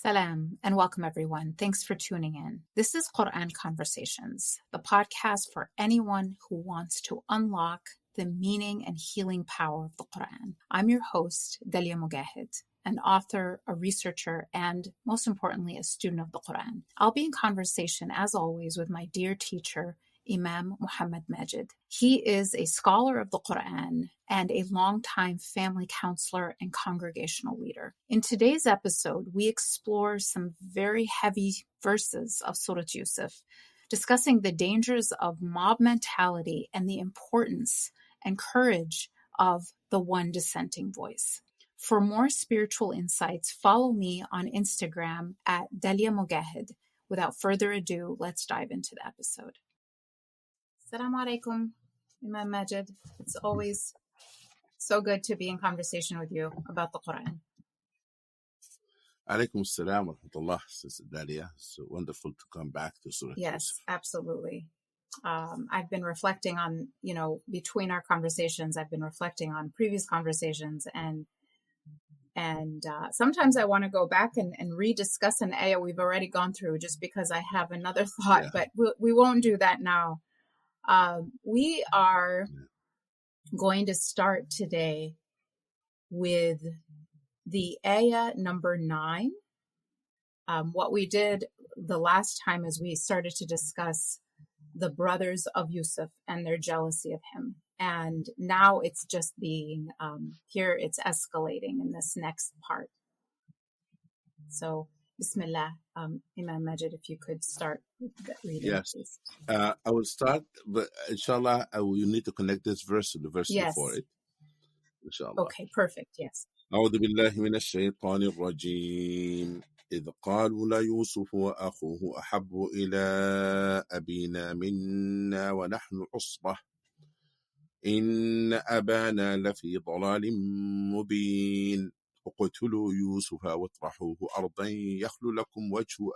Salam and welcome everyone. Thanks for tuning in. This is Quran Conversations, the podcast for anyone who wants to unlock the meaning and healing power of the Quran. I'm your host, Dalia Mogahed, an author, a researcher, and most importantly, a student of the Quran. I'll be in conversation, as always, with my dear teacher, Imam Muhammad Majid. He is a scholar of the Quran and a longtime family counselor and congregational leader. In today's episode, we explore some very heavy verses of Surah Yusuf, discussing the dangers of mob mentality and the importance and courage of the one dissenting voice. For more spiritual insights, follow me on Instagram at Dalia Mogahed. Without further ado, let's dive into the episode. Assalamu alaikum, Imam Majid. It's always so good to be in conversation with you about the Quran. Alaikum assalam wa rahmatullah, Sister Dalia. It's wonderful to come back to Surah Yes, Yusuf. absolutely. I've been reflecting on, between our conversations, I've been reflecting on previous conversations and sometimes I want to go back and rediscuss an ayah we've already gone through just because I have another thought, but we won't do that now. We are going to start today with the ayah number 9. What we did the last time is we started to discuss the brothers of Yusuf and their jealousy of him. And now it's just being, here it's escalating in this next part. So, Bismillah, Imam Majid, if you could start with the reading, Yes. please. I will start, but inshallah, you need to connect this verse to the verse before it. Inshallah. Okay, perfect. Yes. أعوذ بالله من الشيطان الرجيم إذ قالوا ليوسف وأخوه أحب إلى أبينا منا ونحن عصبة إن أبانا لفي ضلال مبين اقتلوا يوسف واطرحوه أرضا يخل لكم وجه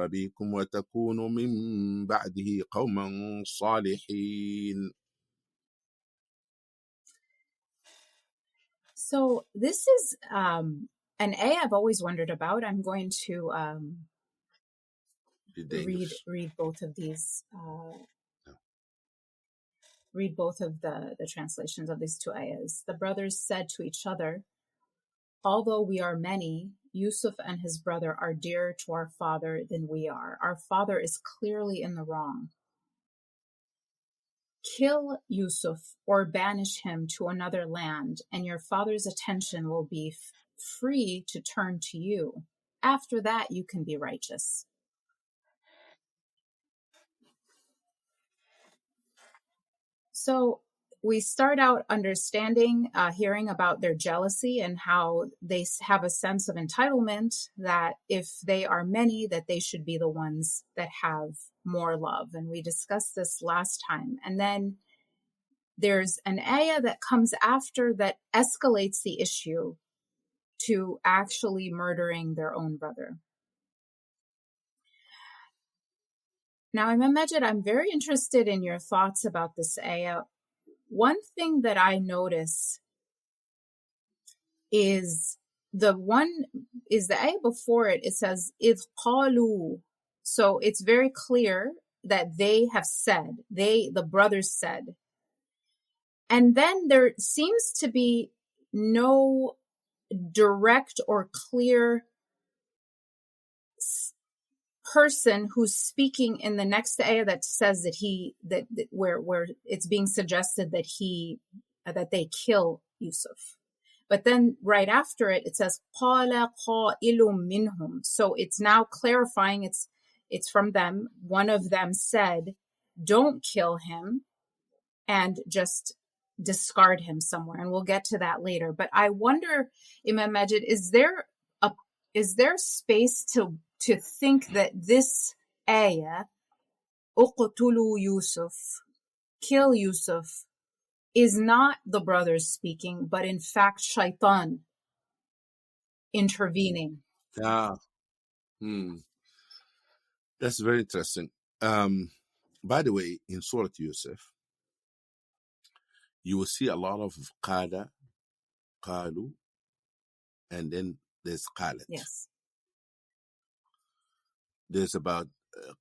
أبيكم وتكونوا من بعده قوما صالحين. So this is an ayah I've always wondered about. I'm going to read both of these. Read both of the translations of these two ayahs. The brothers said to each other, "Although we are many, Yusuf and his brother are dearer to our father than we are. Our father is clearly in the wrong. Kill Yusuf or banish him to another land, and your father's attention will be free to turn to you. After that, you can be righteous." So we start out understanding, hearing about their jealousy and how they have a sense of entitlement that if they are many, that they should be the ones that have more love. And we discussed this last time. And then there's an ayah that comes after that escalates the issue to actually murdering their own brother. Now, Imam Majid, I'm very interested in your thoughts about this ayah. One thing that I notice is the ayah before it. It says, "Idh qalu." So it's very clear that they have said, the brothers said. And then there seems to be no direct or clear person who's speaking in the next ayah that says that where it's being suggested that they kill Yusuf. But then right after it says qala qailum minhum. So it's now clarifying it's from them. One of them said, "Don't kill him and just discard him somewhere." And we'll get to that later. But I wonder, Imam Majid, is there space to think that this ayah, uqtulu Yusuf, kill Yusuf, is not the brothers speaking, but in fact shaitan intervening? That's very interesting. By the way, in Surah Yusuf, you will see a lot of qala, qalu, and then there's qalat. Yes. There's about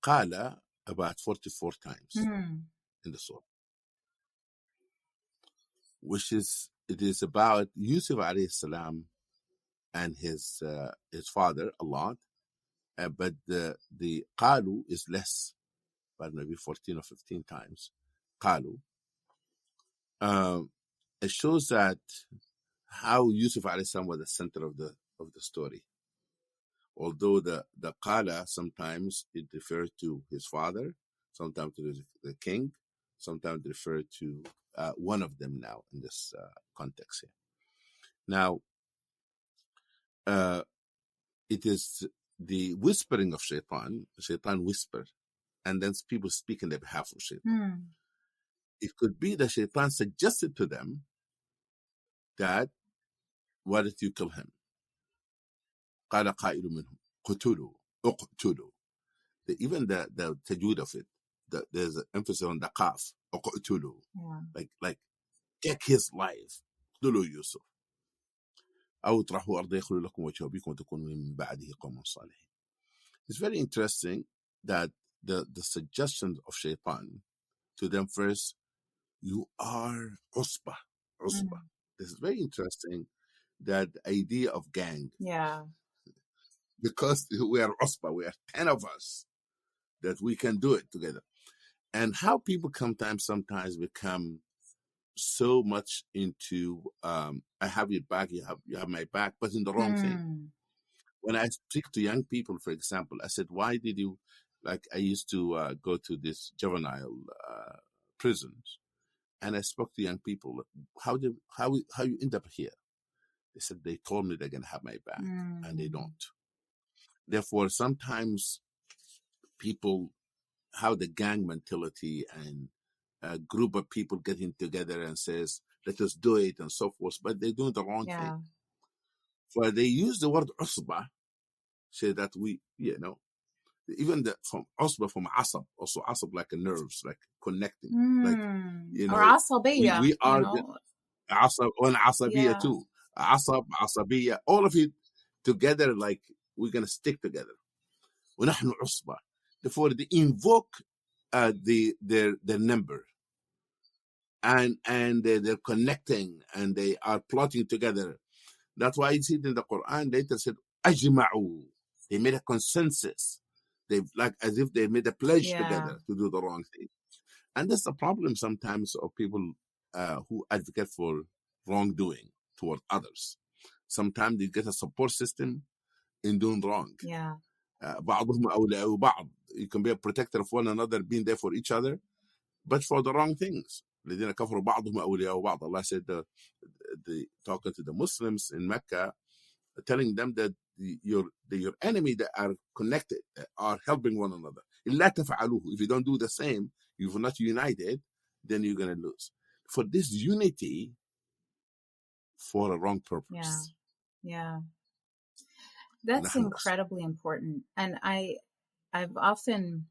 qala about 44 times in the surah, it is about Yusuf alayhi salam and his father, Allah, but the qalu is less, but maybe 14 or 15 times. Qalu. It shows that how Yusuf alayhi salam was the center of the story. Although the qala sometimes it refers to his father, sometimes to the king, sometimes it refers to one of them now in this context here. Now, it is the whispering of shaitan whisper, and then people speak in the behalf of shaitan. It could be that shaitan suggested to them that, why did you kill him? قال قائل منهم قتلوا اقتلوا. Even the tajweed of it, there's an emphasis on the qaf, اقتلوا, like take his life. اقتلوا يوسف أو اطرحوا أرض يخلو لكم وجه أبيكم وتكونوا من بعده قوما صالحين. It's very interesting that the suggestions of shaitan to them first, you are usba. This is very interesting, that idea of gang. Yeah. Because we are usba, we are 10 of us, that we can do it together. And how people sometimes become so much into I have your back, you have my back, but in the wrong thing. When I speak to young people, for example, I said, why did you, like I used to go to this juvenile prisons, and I spoke to young people, how you end up here? They said, they told me they're going to have my back, and they don't. Therefore, sometimes people have the gang mentality, and a group of people getting together and says, let us do it, and so forth, but they're doing the wrong thing. For they use the word usba, say that we, even from usba, from asab, also asab like a nerves, like connecting, like, or asabiyya, we are the asab, and asabiyya too. Asab, asabiyya, all of it together, like we're going to stick together. ونحن عصبة. Therefore, they invoke their number, and they're connecting, and they are plotting together. That's why you see it in the Quran later said أجمعوا. They made a consensus. They like as if they made a pledge together to do the wrong thing. And that's the problem sometimes of people who advocate for wrongdoing toward others. Sometimes they get a support system in doing wrong. بعضهم أولياء بعض. You can be a protector of one another, being there for each other, but for the wrong things. الذين كفروا بعضهم أولياء بعض. Allah said, talking to the Muslims in Mecca, telling them that your enemy that are connected, are helping one another. إلا تفعلوه. If you don't do the same, if you're not united, then you're going to lose. For this unity, for a wrong purpose. That's incredibly important. And I've often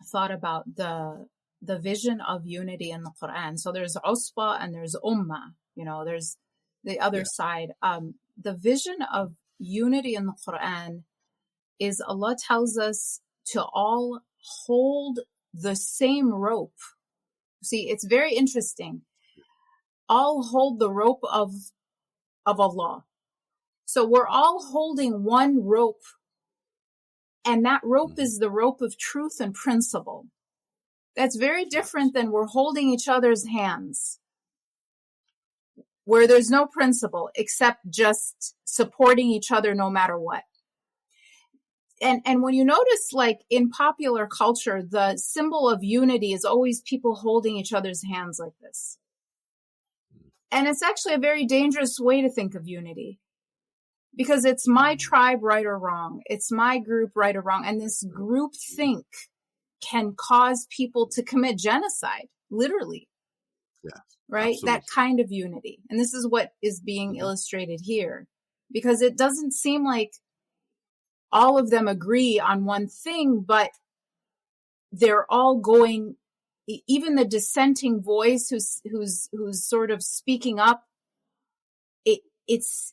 thought about the vision of unity in the Quran. So there's usba and there's ummah, there's the other side. The vision of unity in the Quran is Allah tells us to all hold the same rope. See, it's very interesting. All hold the rope of Allah. So we're all holding one rope, and that rope is the rope of truth and principle. That's very different than we're holding each other's hands, where there's no principle except just supporting each other no matter what. And when you notice, like in popular culture, the symbol of unity is always people holding each other's hands like this. And it's actually a very dangerous way to think of unity. Because it's my tribe, right or wrong. It's my group, right or wrong. And this group think can cause people to commit genocide, literally. Right? Absolutely. That kind of unity. And this is what is being illustrated here. Because it doesn't seem like all of them agree on one thing, but they're all going, even the dissenting voice who's sort of speaking up, it's,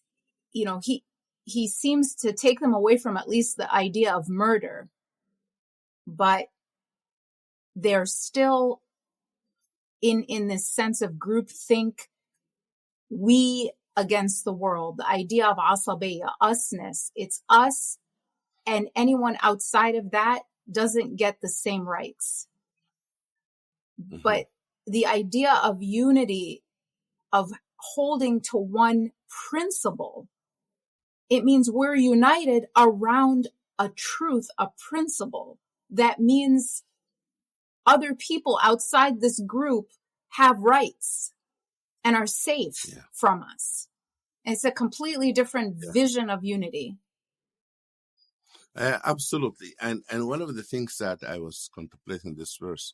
he seems to take them away from at least the idea of murder, but they're still in this sense of groupthink, we against the world, the idea of asabiyya, usness. It's us, and anyone outside of that doesn't get the same rights. Mhm. But the idea of unity, of holding to one principle, it means we're united around a truth, a principle. That means other people outside this group have rights and are safe Yeah. from us. It's a completely different Yeah. vision of unity. Absolutely. And one of the things that I was contemplating this verse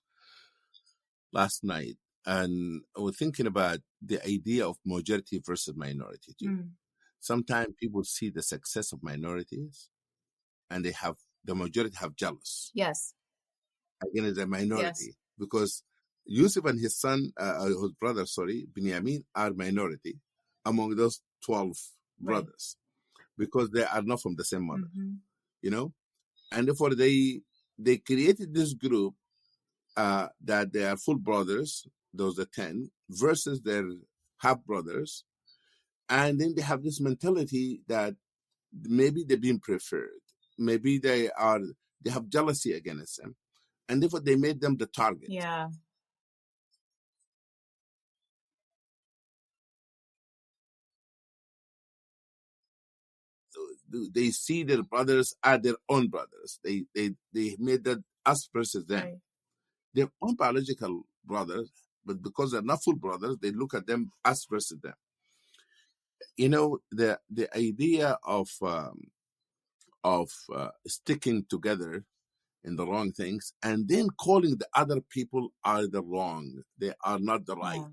last night, and I was thinking about the idea of majority versus minority too. Mm. Sometimes people see the success of minorities, and the majority have jealous Yes. against the minority, because Yusuf and his son, his brother, Binyamin, are minority among those 12 brothers, because they are not from the same mother, you know, and therefore they created this group that they are full brothers, those are 10, versus their half brothers, and then they have this mentality that maybe they're being preferred, maybe they have jealousy against them, and therefore they made them the target. Yeah. They see their brothers as their own brothers. They made that us versus them. Right. Their own biological brothers, but because they're not full brothers, they look at them us versus them. You know, the idea of sticking together in the wrong things, and then calling the other people are the wrong. They are not the right.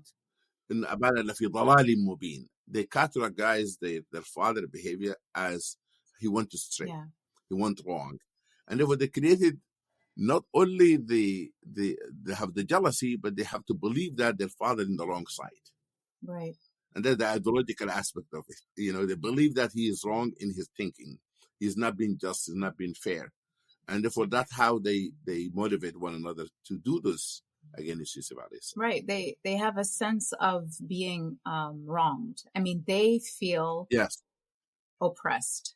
In أبانا لفي ضلال مبين. They categorize their father behavior as he went astray. Yeah. He went wrong. And therefore they created not only they have the jealousy, but they have to believe that their father is in the wrong side. Right. And that's the ideological aspect of it. You know, they believe that he is wrong in his thinking. He's not being just, he's not being fair. And therefore that's how they motivate one another to do this against Yusuf alayhi salam. Right. They have a sense of being wronged. I mean, they feel Yes. oppressed.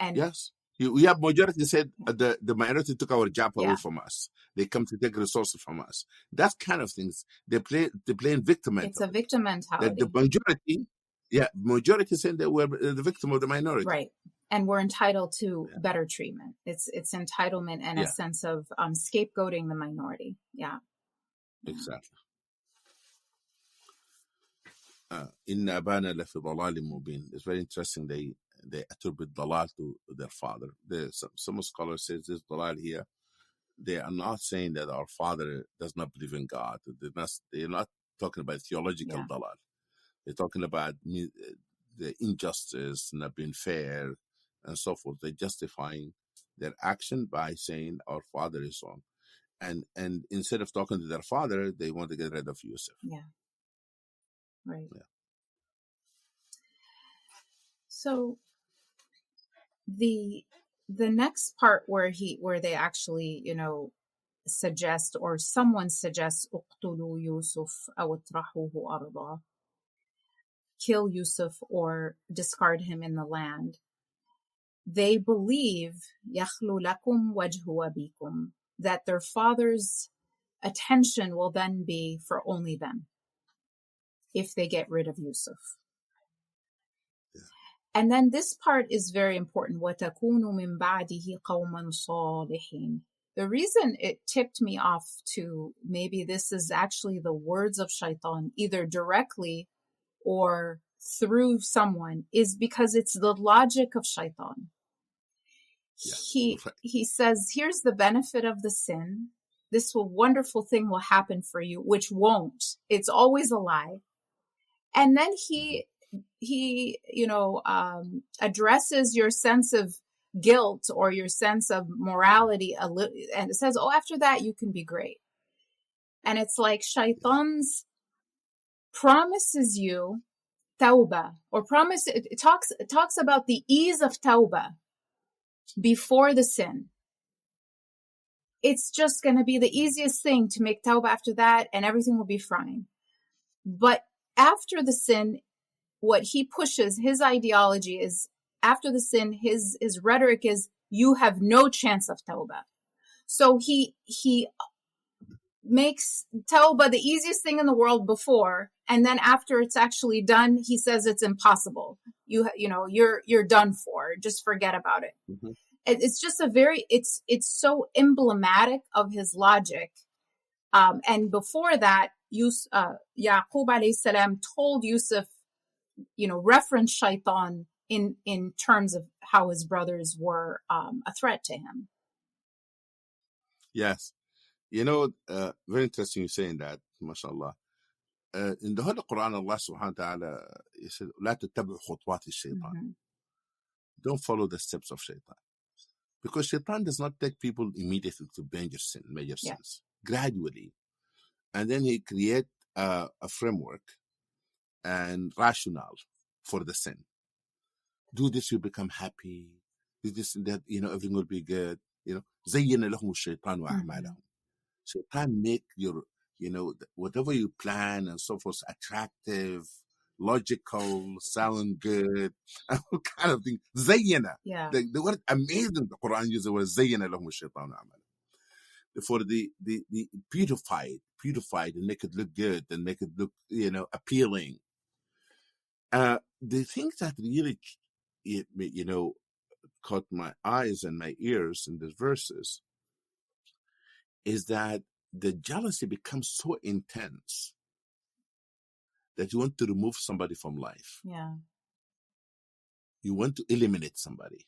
And yes, we have majority said the minority took our job away Yeah. from us. They come to take resources from us. That kind of things. They play in victim it's a mentality. victim That mentality. the majority said that we're the victim of the minority. Right. And we're entitled to better treatment. It's entitlement and a Yeah. sense of scapegoating the minority. Yeah. Exactly. إن أبانا لفي ضلال مبين. It's very interesting. They attribute dalal to their father. Some scholars say this dalal here. They are not saying that our father does not believe in God. They're not talking about theological Yeah. dalal. They're talking about the injustice, not being fair, and so forth. They're justifying their action by saying our father is wrong. And instead of talking to their father, they want to get rid of Yusuf. Yeah. Right. Yeah. So the next part where they actually, suggest, or someone suggests اقتلوا يوسف أو اطرحوه أرضا, kill Yusuf or discard him in the land. They believe يخلو لكم وجه أبيكم, that their father's attention will then be for only them if they get rid of Yusuf. And then this part is very important. وَتَكُونُ مِنْ بَعْدِهِ قَوْمًا صَالِحِينَ. The reason it tipped me off to maybe this is actually the words of Shaitan, either directly or through someone, is because it's the logic of Shaitan. Yeah. He says, here's the benefit of the sin. This wonderful thing will happen for you, which won't. It's always a lie. And then he addresses your sense of guilt or your sense of morality and it says, after that you can be great. And it's like Shaitan's promises you Tawba, or promise, it talks about the ease of Tawba before the sin. It's just going to be the easiest thing to make Tawba after that, and everything will be fine. But after the sin, what he pushes, his ideology is, after the sin, his rhetoric is, you have no chance of Tawba. So he makes Tawba the easiest thing in the world before, and then after it's actually done, he says it's impossible. You're done for. Just forget about it. Mm-hmm. It's just it's so emblematic of his logic. And before that, Yaqub alayhi salam told Yusuf, reference shaitan in terms of how his brothers were a threat to him. Yes. Very interesting you saying that, mashallah. In the Holy Quran, Allah subhanahu wa ta'ala, he said, لا تتبع خطوات الشيطان. Don't follow the steps of shaitan. Because shaitan does not take people immediately to major sins, gradually. And then he create a framework and rationale for the sin. Do this, you become happy. Do this and that, everything will be good. زين لهم الشيطان وأعمالهم. Shaitan make your, whatever you plan and so forth attractive, logical, sound good, all kind of thing. زينا. Yeah. The word amazing, the Quran uses the word زين لهم الشيطان وأعمالهم. For the beautified and make it look good and make it look, appealing. The thing that really, caught my eyes and my ears in these verses is that the jealousy becomes so intense that you want to remove somebody from life. Yeah. You want to eliminate somebody.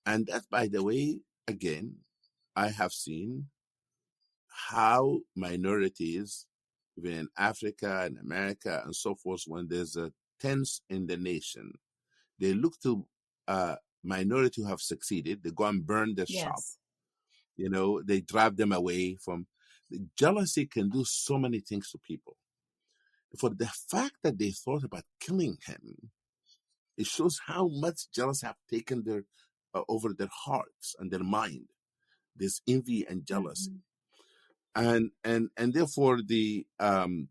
And that, by the way, again, I have seen how minorities, even in Africa and America and so forth, when there's a tense in the nation, they look to minority who have succeeded. They go and burn their shop. They drive them away from. The jealousy can do so many things to people. For the fact that they thought about killing him, it shows how much jealousy have taken their over their hearts and their mind. This envy and jealousy, and therefore the and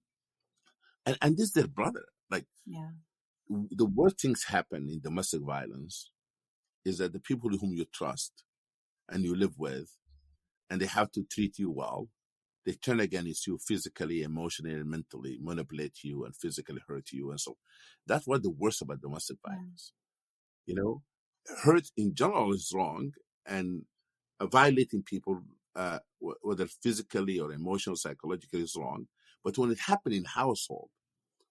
this is their brother. The worst things happen in domestic violence is that the people whom you trust and you live with, and they have to treat you well, they turn against you physically, emotionally, and mentally, manipulate you and physically hurt you. And so that's what the worst about domestic violence. Hurt in general is wrong, and violating people, whether physically or emotional, psychologically, is wrong. But when it happens in household,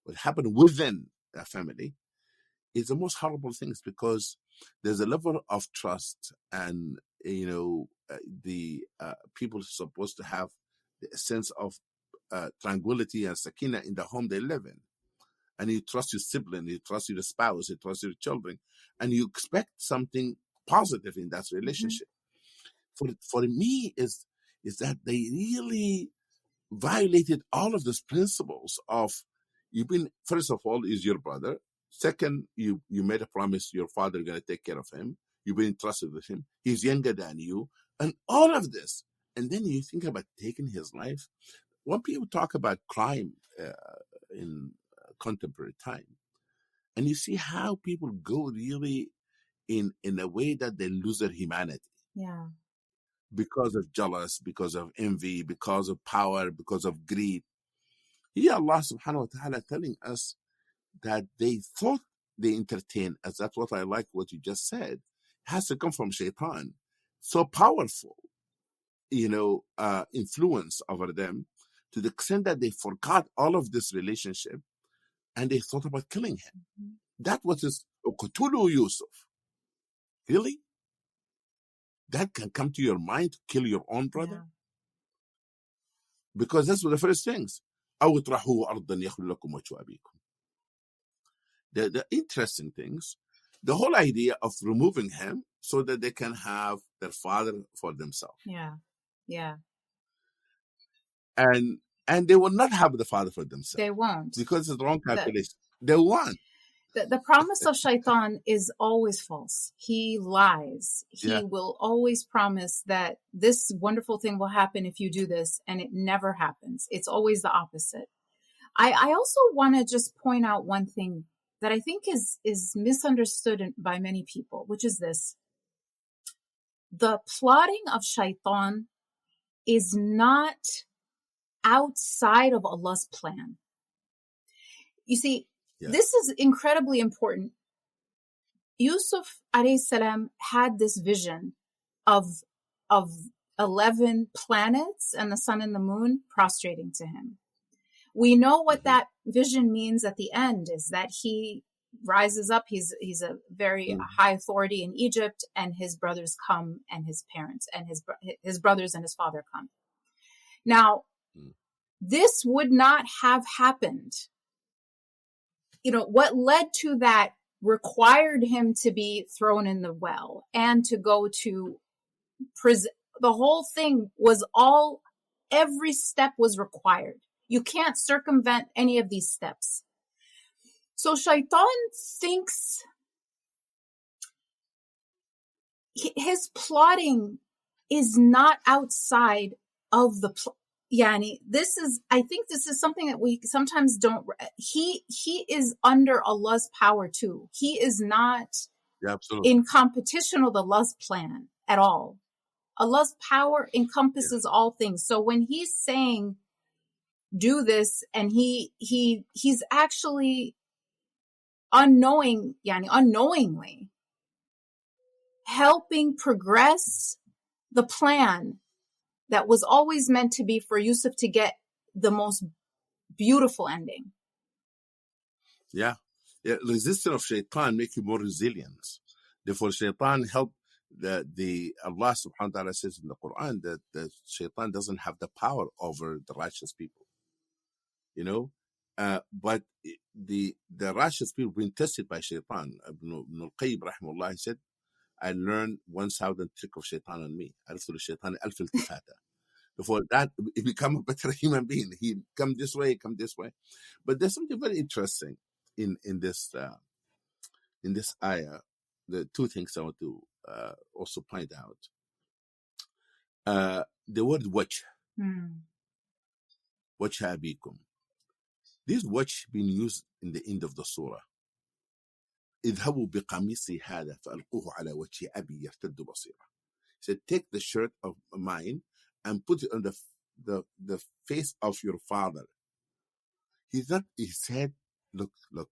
what happened within a family, is the most horrible things, because there's a level of trust, and the people are supposed to have a sense of tranquility and sakina in the home they live in, and you trust your sibling, you trust your spouse, you trust your children, and you expect something positive in that relationship. For me is that they really violated all of those principles of, first of all, is your brother. Second, you made a promise your father going to take care of him. You've been entrusted with him. He's younger than you. And all of this. And then you think about taking his life. When people talk about crime in contemporary time, and you see how people go really in a way that they lose their humanity. Yeah. Because of jealous, because of envy, because of power, because of greed. Here Allah subhanahu wa ta'ala telling us that they thought they entertained us. That's what I like what you just said. It has to come from shaitan. So powerful, influence over them, to the extent that they forgot all of this relationship and they thought about killing him. That was his Qutulu Yusuf. Really? That can come to your mind to kill your own brother? Yeah. Because that's one of the first things. The interesting things, the whole idea of removing him so that they can have their father for themselves. Yeah. Yeah. And they will not have the father for themselves. They won't. Because it's the wrong calculation. They want. The promise of shaitan is always false. He lies. He will always promise that this wonderful thing will happen if you do this, and it never happens. It's always the opposite. I also want to just point out one thing that I think is misunderstood by many people, which is this. The plotting of shaitan is not outside of Allah's plan. You see, this is incredibly important. Yusuf alayhi salam had this vision of 11 planets and the sun and the moon prostrating to him. We know what that vision means at the end is that he rises up. He's a very high authority in Egypt, and his brothers come, and his parents and his brothers and his father come. Now, this would not have happened. You know, what led to that required him to be thrown in the well and to go to prison. The whole thing was every step was required. You can't circumvent any of these steps. So shaitan thinks his plotting is not outside of the I think this is something that we sometimes don't. He is under Allah's power too. He is not in competition with Allah's plan at all. Allah's power encompasses all things. So when he's saying do this, and he's actually unknowingly helping progress the plan that was always meant to be for Yusuf to get the most beautiful ending. Yeah. Resistance of shaitan make you more resilient. Therefore, shaitan help the Allah subhanahu wa ta'ala says in the Quran that the shaitan doesn't have the power over the righteous people. You know? But the righteous people being tested by shaitan. Ibn al-Qayyim rahimahullah, he said, I learned 1,000 trick of shaitan on me. عرفت الشيطان ألف التفاتة. Before that, he become a better human being. He come this way, come this way. But there's something very interesting in this ayah. The two things I want to also point out. The word wajh. Wajh abikum. This wajh being used in the end of the surah. اذهبوا بقميصي هذا فألقوه على وجه أبي يرتد بصيرا. He said, take the shirt of mine and put it on the face of your father. He said, look,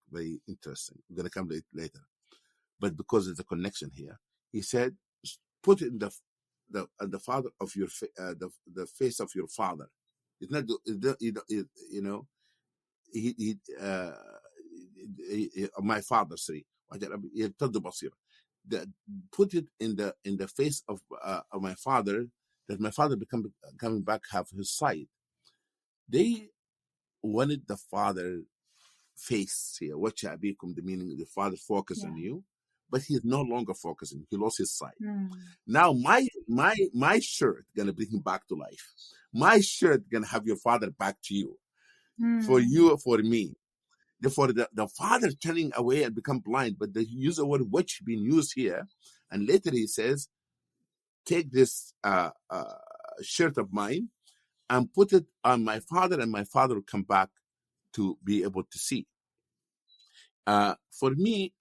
very interesting. We're going to come to it later. But because there's a connection here, he said, put it in the father of your the face of your father. It's not, you know, my father, sorry. Put it in the face of my father, that my father coming back have his sight. They wanted the father face here. Watch abikum, the meaning the father focus on you, but he's no longer focusing. He lost his sight. Now my shirt gonna bring him back to life. My shirt gonna have your father back to you, for you, for me. Therefore, the father turning away and become blind, but they use the word which being used here, and later he says, take this shirt of mine and put it on my father, and my father will come back to be able to see. For me,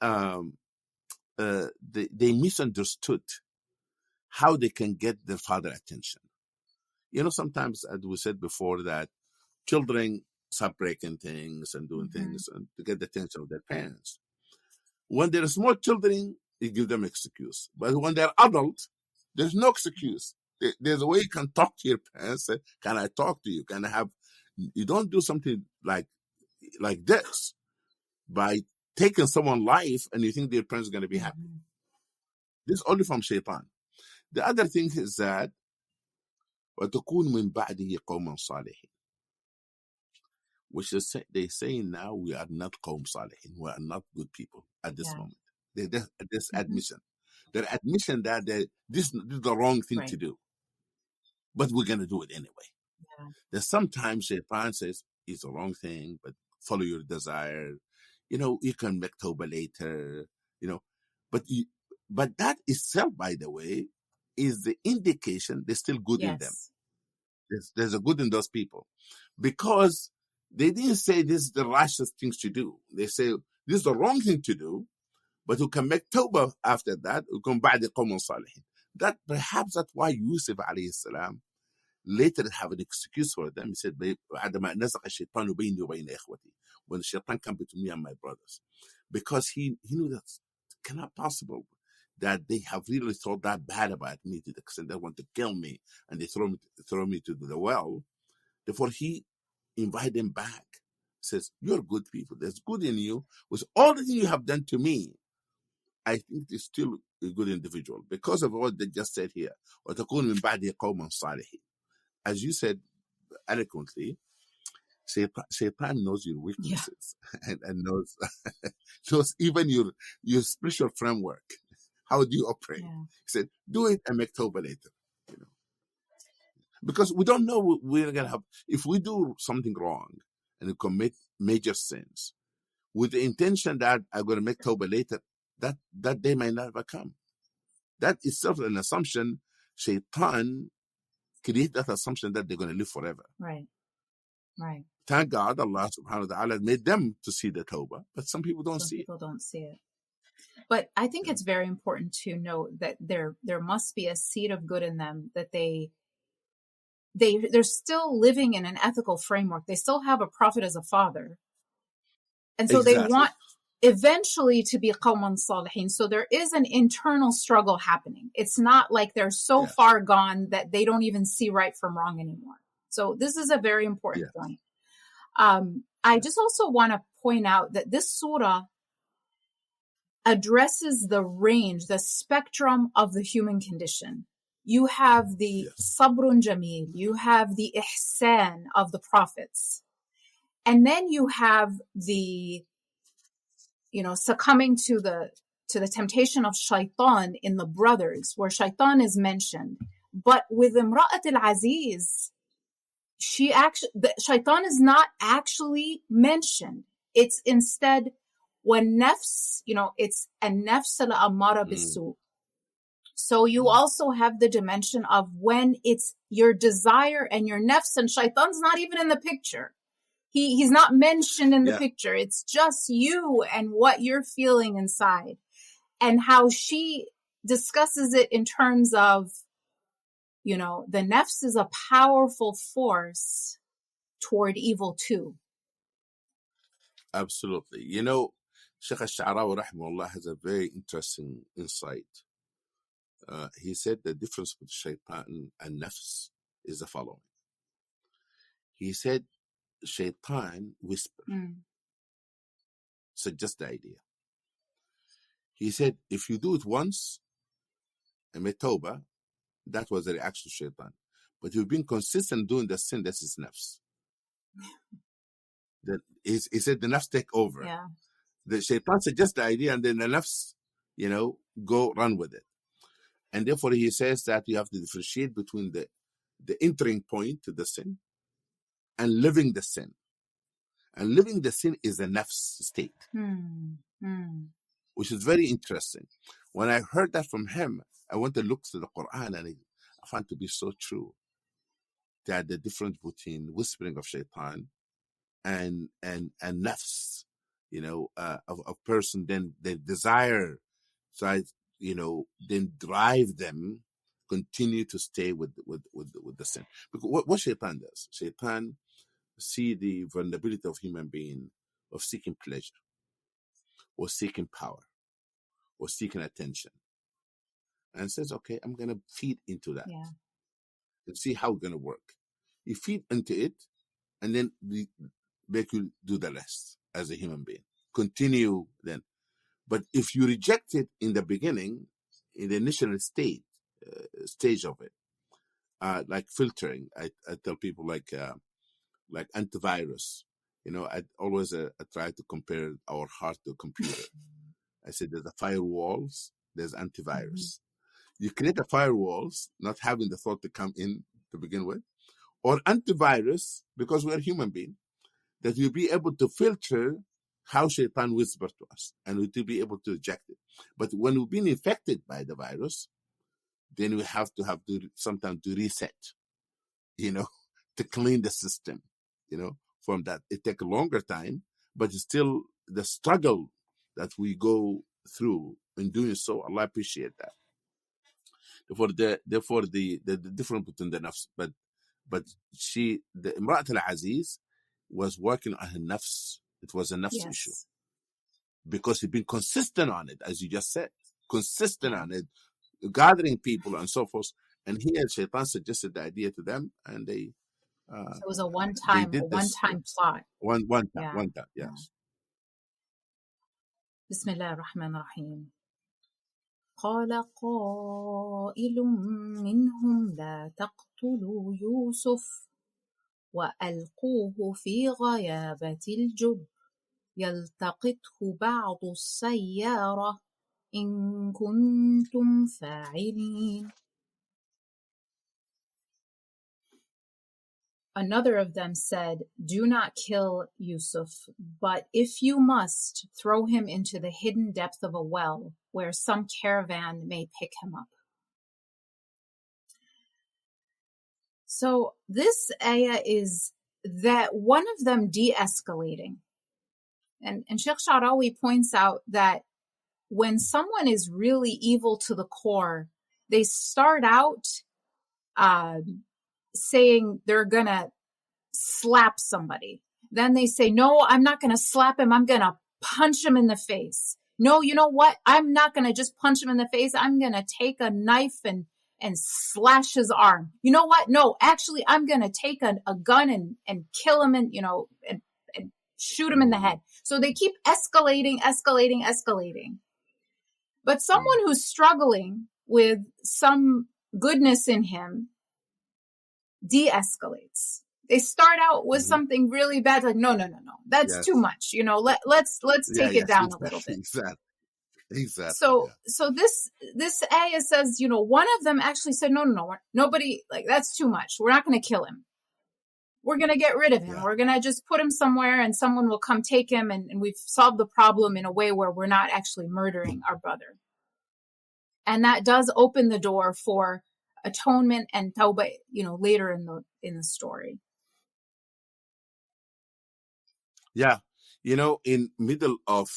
they misunderstood how they can get their father attention. You know, sometimes, as we said before, that children start breaking things and doing things and to get the attention of their parents. When they're small children, you give them excuse. But when they're adult, there's no excuse. There's a way you can talk to your parents. Say, can I talk to you? Can I have? You don't do something like this by taking someone's life and you think their parents are going to be happy. This is only from shaitan. The other thing is that وَتَكُونُ مِنْ بَعْدِهِ قَوْمًا صَالِحِينَ, which is they say now we are not qawm salihin, we are not good people at this moment. This admission. Their admission that this is the wrong thing to do. But we're going to do it anyway. There's sometimes shaitan says it's the wrong thing, but follow your desire. You can make Tawba later, but that itself, by the way, is the indication there's still good in them. There's a good in those people, because they didn't say this is the righteous things to do. They say this is the wrong thing to do, but who can make Tawbah after that, who can بعد قوم صالحين. That perhaps that's why Yusuf alayhi salam later have an excuse for them. He said, عندما نزغ الشيطان بيني وبين إخوتي, when the shaitan came between me and my brothers, because he knew that it cannot possible that they have really thought that bad about me to the extent they want to kill me and they throw me to the well. Therefore, he invited them back. He says, you're good people. There's good in you. With all the things you have done to me, I think they're still a good individual because of what they just said here. وَتَكُونُ مِنْ بَعْدِهِ قَوْمًا صَالِحِينَ. As you said eloquently, Shaitan knows your weaknesses and knows even your spiritual framework. How do you operate? He said, do it and make Tawbah later. Because we don't know we're going to have, if we do something wrong and we commit major sins with the intention that I'm going to make Tawbah later, that day might never come. That is itself an assumption. Shaitan create that assumption that they're going to live forever. Right. Thank God Allah subhanahu wa ta'ala made them to see the Tawbah, but some people don't see it. Some people don't see it. But I think it's very important to note that there must be a seed of good in them, that they're still living in an ethical framework. They still have a prophet as a father. And so they want eventually to be qawman salihin. So there is an internal struggle happening. It's not like they're so far gone that they don't even see right from wrong anymore. So this is a very important point. I just also want to point out that this surah addresses the range, the spectrum of the human condition. You have the sabrun jameel, you have the ihsan of the prophets, and then you have the, succumbing to the temptation of shaitan in the brothers, where shaitan is mentioned. But with Imra'at al-Aziz, shaitan is not actually mentioned. It's instead when nafs, it's an nafs al-ammara bisu. So you also have the dimension of when it's your desire and your nafs, and shaitan's not even in the picture. He's not mentioned in the picture. It's just you and what you're feeling inside, and how she discusses it in terms of, the nafs is a powerful force toward evil too. Absolutely. Shaykh al-Sha'rawi rahimahullah has a very interesting insight. He said the difference between shaitan and nafs is the following. He said shaitan whisper, suggest the idea. He said if you do it once and make tawbah, that was the reaction to shaitan. But you've been consistent doing the sin, that is nafs. He said the nafs take over. Yeah. The shaitan suggests the idea, and then the nafs, go run with it. And therefore he says that you have to differentiate between the entering point to the sin and living the sin. And living the sin is the nafs state, which is very interesting. When I heard that from him, I went to look to the Quran, and I found to be so true that the difference between whispering of shaitan and nafs, of a person, then they desire, so then drive them continue to stay with the sin. Because what shaitan does, shaitan see the vulnerability of human being of seeking pleasure or seeking power or seeking attention, and says, okay, I'm going to feed into that and see how it's going to work. You feed into it, and then make you do the rest as a human being. Continue then. But if you reject it in the beginning, in the initial stage of it, like filtering, I tell people like antivirus. I always I try to compare our heart to a computer. I said there's the firewalls, there's antivirus. You create the firewalls, not having the thought to come in to begin with, or antivirus, because we're human beings, that you'll be able to filter how shaitan whisper to us, and we to be able to reject it. But when we've been infected by the virus, then we have to sometimes to reset, to clean the system, from that. It takes a longer time, but it's still the struggle that we go through in doing so. Allah appreciate that. Therefore, the difference between the nafs, but the Imra'at al-Aziz was working on her nafs. It was a nafs issue because he'd been consistent on it, as you just said, consistent on it, gathering people and so forth. And he and Shaitan suggested the idea to them, and they. So it was a one-time plot. One time, yes. Bismillah ar-Rahman ar-Rahim. قال قائل منهم لا تقتلوا يوسف وألقوه في غيابة الجب يلتقطه بعض السيارة إن كنتم فاعلين. Another of them said, "Do not kill Yusuf, but if you must, throw him into the hidden depth of a well, where some caravan may pick him up." So this ayah is that one of them de-escalating. And Sheikh Sha'rawi points out that when someone is really evil to the core, they start out saying they're going to slap somebody. Then they say, "No, I'm not going to slap him. I'm going to punch him in the face. No, you know what? I'm not going to just punch him in the face. I'm going to take a knife and slash his arm. You know what? No, actually, I'm going to take a gun and kill him and shoot him in the head." So they keep escalating. But someone who's struggling with some goodness in him de-escalates. They start out with something really bad, like, no, that's too much. Let's take it down a little bit. Exactly. So this ayah says, one of them actually said, no, nobody, like, that's too much. We're not going to kill him. We're going to get rid of him. We're going to just put him somewhere and someone will come take him, and we've solved the problem in a way where we're not actually murdering our brother. And that does open the door for atonement and Tawba, later in the story. Yeah. In middle of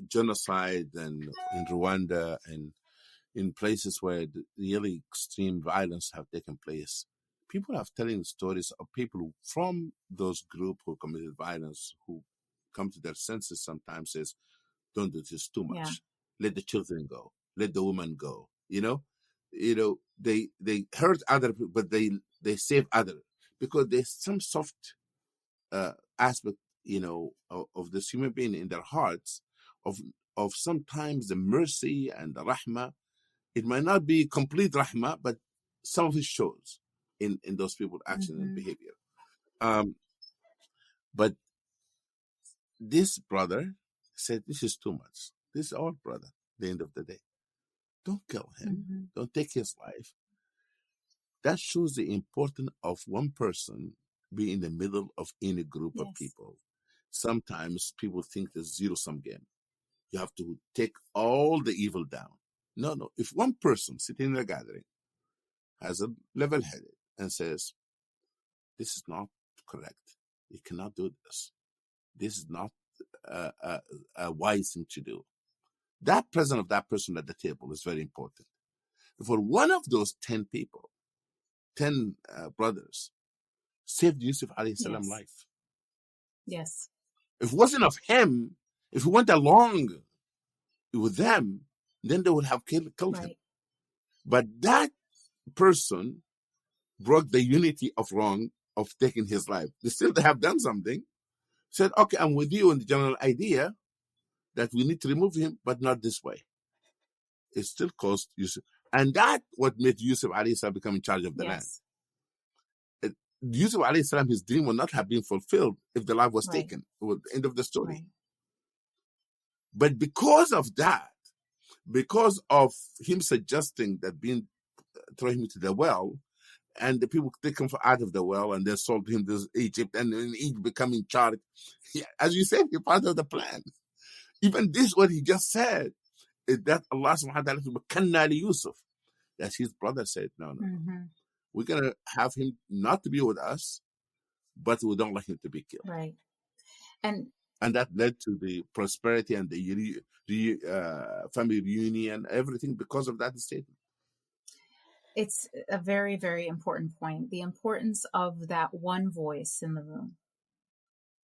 genocide and in Rwanda and in places where really extreme violence have taken place, people are telling stories of people from those groups who committed violence, who come to their senses sometimes, says, "Don't do this too much. Yeah. Let the children go. Let the women go." They hurt other people, but they save others because there's some soft aspect, of this human being in their hearts of sometimes the mercy and the rahmah. It might not be complete rahmah, but some of it shows in those people's action and behavior. But this brother said, "This is too much. This is our brother. At the end of the day, don't kill him. Don't take his life." That shows the importance of one person being in the middle of any group of people. Sometimes people think there's zero-sum game. You have to take all the evil down. No. If one person sitting in a gathering has a level-headed and says, "This is not correct. You cannot do this. This is not a wise thing to do." That presence of that person at the table is very important. For one of those 10 people, 10 brothers, saved Yusuf alayhi salam life. Yes. If it wasn't of him, if he went along with them, then they would have killed him. But that person broke the unity of wrong of taking his life. They still have done something. Said, "Okay, I'm with you in the general idea that we need to remove him, but not this way." It still cost Yusuf. And that what made Yusuf alayhi salam become in charge of the land. Yusuf alayhi salam, his dream would not have been fulfilled if the life was taken. It was the end of the story. But because of that, because of him suggesting that throw him into the well, and the people take him out of the well, and they sold him to Egypt, and in Egypt becoming charged. As you said, you're part of the plan. Even this, what he just said, is that Allah subhanahu wa ta'ala Yusuf, that his brother said, no, we're going to have him not to be with us, but we don't like him to be killed. Right. And that led to the prosperity and the family reunion, everything because of that statement. It's a very, very important point. The importance of that one voice in the room.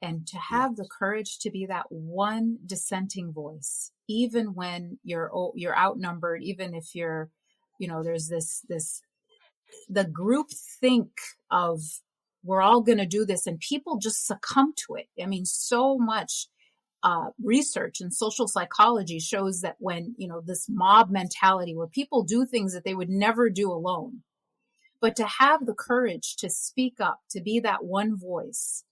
And to have the courage to be that one dissenting voice, even when you're outnumbered, even if you're, there's the group think of, we're all going to do this, and people just succumb to it. I mean, so much research in social psychology shows that when, this mob mentality where people do things that they would never do alone, but to have the courage to speak up, to be that one voice,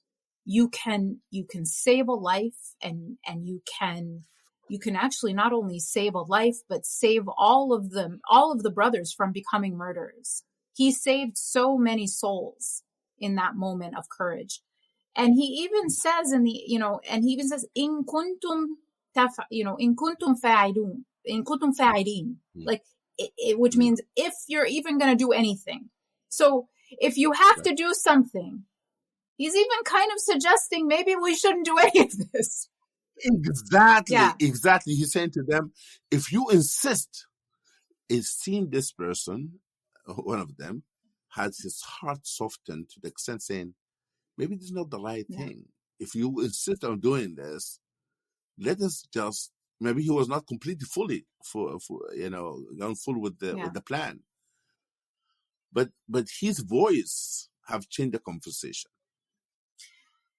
you can save a life, and you can actually not only save a life, but save all of the brothers from becoming murderers. He saved so many souls in that moment of courage. And he even says in kuntum fa'ilin, like which means if you're even going to do anything. So if you have to do something, he's even kind of suggesting maybe we shouldn't do any of this. Exactly. He's saying to them, if you insist, it's seen this person, one of them, has his heart softened to the extent saying, maybe this is not the right thing. If you insist on doing this, let us just, maybe he was not completely fully gone full with the plan. But his voice have changed the conversation.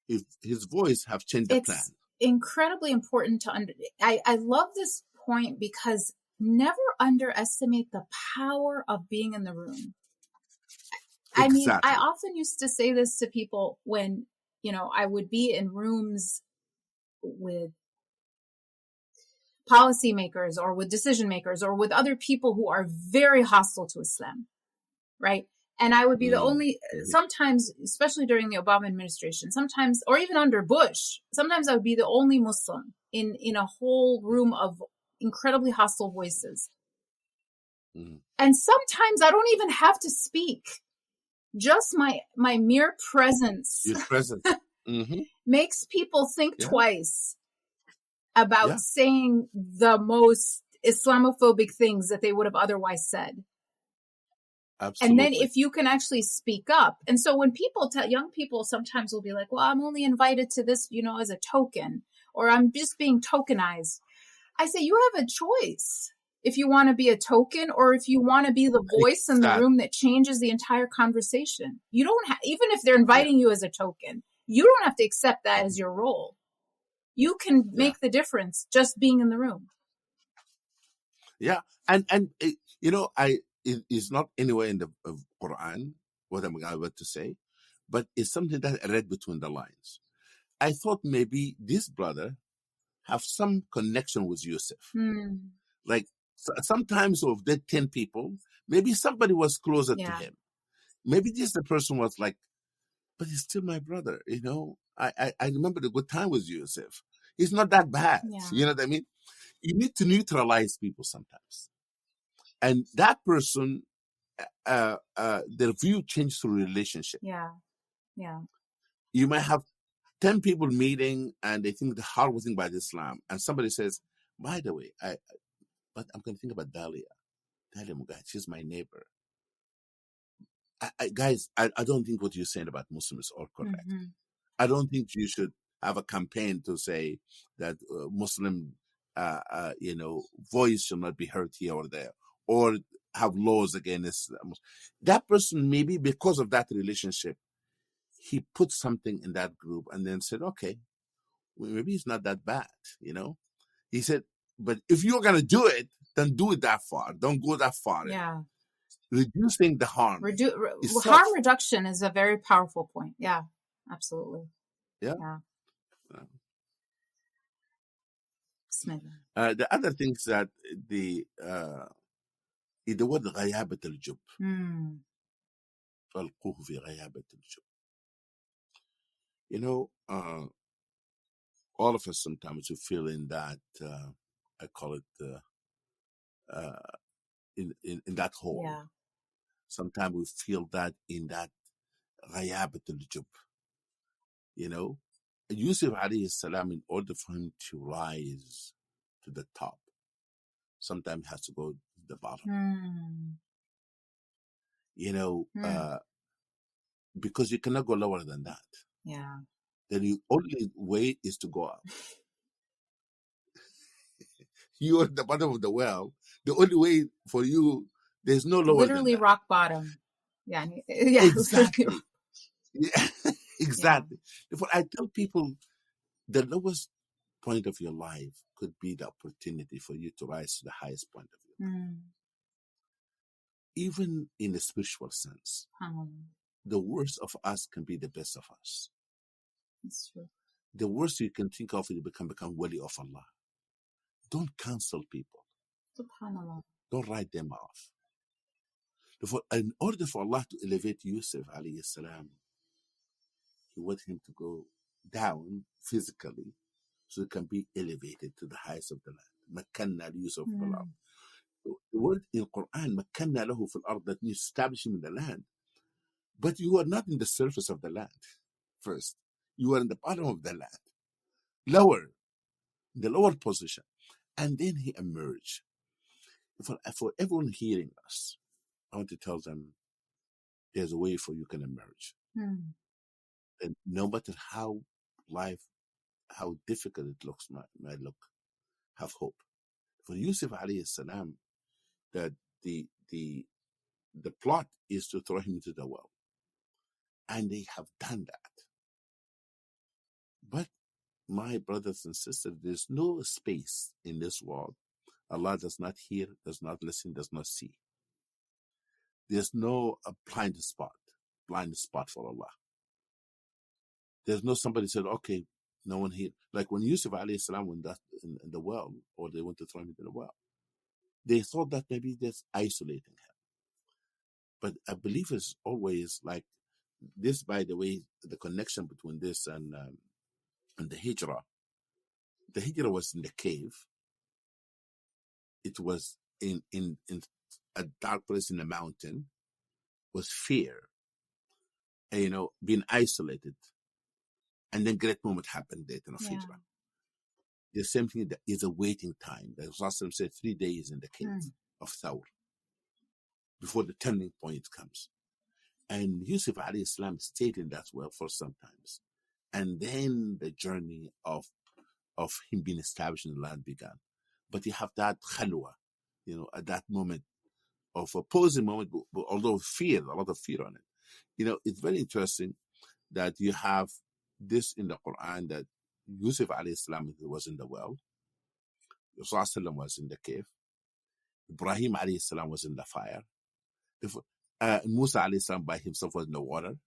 If his voice have changed the plan. Incredibly important to I love this point, because never underestimate the power of being in the room. I mean, I often used to say this to people when, I would be in rooms with policymakers or with decision makers or with other people who are very hostile to Islam, right? And I would be the only, sometimes, especially during the Obama administration, sometimes, or even under Bush, sometimes I would be the only Muslim in a whole room of incredibly hostile voices. And sometimes I don't even have to speak. Just my mere presence makes people think twice about saying the most Islamophobic things that they would have otherwise said. Absolutely. And then if you can actually speak up. And so when people young people sometimes will be like, well, I'm only invited to this, as a token, or I'm just being tokenized. I say, you have a choice. If you want to be a token, or if you want to be the voice in the room that changes the entire conversation. You don't have, even if they're inviting you as a token, you don't have to accept that as your role. You can make the difference just being in the room. Yeah. And it's not anywhere in the Quran, what I'm about to say, but it's something that I read between the lines. I thought maybe this brother have some connection with Yusuf. Like, sometimes of the 10 people, maybe somebody was closer to him. Maybe this the person was like, but he's still my brother, I remember the good time with Yusuf. He's not that bad. You know what I mean? You need to neutralize people sometimes. And that person, their view changed through relationship. You might have 10 people meeting and they think the horrible thing about Islam. And somebody says, by the way, but I'm going to think about Dalia Mogahed, she's my neighbor. Guys, I don't think what you're saying about Muslims are correct. I don't think you should have a campaign to say that Muslim, voice should not be heard here or there, or have laws against that person. Maybe because of that relationship, he put something in that group and then said, okay, maybe it's not that bad, He said, but if you're going to do it, then do it that far. Don't go that far. Reducing the harm. Harm reduction is a very powerful point. Yeah, absolutely. The other things that the word ghayabat al-jub. فألقوه في غيابة الجب. You know, all of us sometimes we feel in that, I call it, in that hole. Yeah. Sometimes we feel that in that غيابة الجب. You know, Yusuf alayhi salam, in order for him to rise to the top, sometimes he has to go to the bottom. You know, because you cannot go lower than that. Yeah. Then the only way is to go up. You are at the bottom of the well. The only way for you, there's no lower Literally than that. rock bottom. Yeah. Yeah. Exactly. Yeah, exactly. Therefore, I tell people the lowest point of your life could be the opportunity for you to rise to the highest point of your life. Even in a spiritual sense, the worst of us can be the best of us. That's true. The worst you can think of is become wali of Allah. Don't cancel people. SubhanAllah. Don't write them off. Therefore, in order for Allah to elevate Yusuf alayhi salam, He wanted him to go down physically so he can be elevated to the highest of the land. مكنا ليوسف في الأرض. The word in Quran, مكنا له في الأرض, that means establish him in the land. But you are not in the surface of the land first. You are in the bottom of the land. Lower, the lower position. And then he emerged. For everyone hearing us, I want to tell them there's a way for you can emerge. And no matter how difficult it looks, might look, have hope. For Yusuf alayhi salam, that the plot is to throw him into the well. And they have done that. But my brothers and sisters, there's no space in this world Allah does not hear, does not listen, does not see. There's no blind spot for Allah. There's no somebody said, okay, no one here. Like when Yusuf alayhi salam went in the well, or they went to throw him into the well, they thought that maybe that's isolating him. But I believe it's always like this, by the way, the connection between this and the Hijra. The Hijra was in the cave. It was in a dark place in the mountain, was fear, and, being isolated. And then great moment happened there in Hijra. The same thing that is a waiting time. The Rasul said 3 days in the cave of Thawr before the turning point comes. And Yusuf alayhi salam stayed in that well for some times. And then the journey of him being established in the land began. But you have that khalwa, at that moment of a posing moment, but although a lot of fear on it. It's very interesting that you have this in the Quran, that Yusuf alayhi salam was in the well, Rasulullah was in the cave, Ibrahim alayhi salam was in the fire, Musa alayhi salam by himself was in the water.